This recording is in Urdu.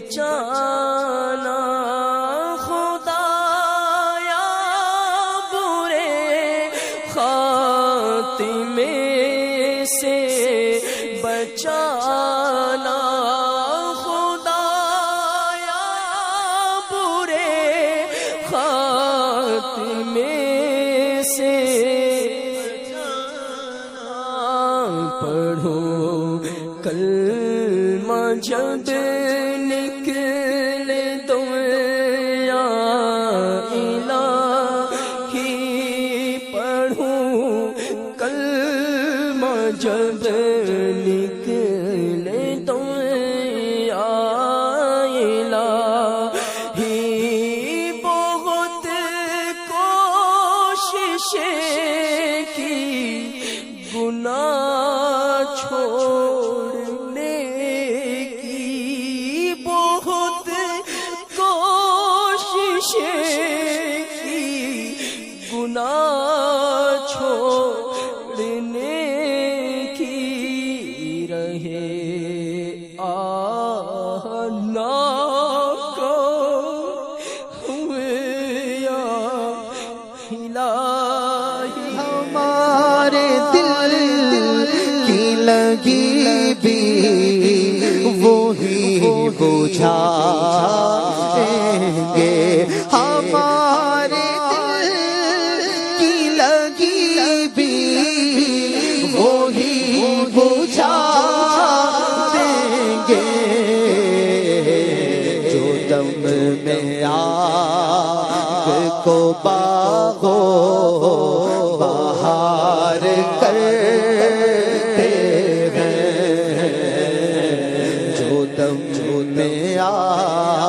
بچانا خدایا برے خاتمے سے بچانا خدایا برے خاتمے سے پڑھو کلمہ جب نکلے تو یا الہی پڑھو کلمہ جب نکلے تو یا الہی بہت کوششیں کی گناہ چھوڑنے کی بہت کوششیں کی گناہ چھوڑنے کی رہے ہوئے یا الہی ہمارے دل کی لگی بھی وہی بجھائیں گے ہمارے دل کی لگی بھی وہی بجھائیں گے جو دم میں آگ کو باغو بہار کرتے ہیں جو دم میں آگ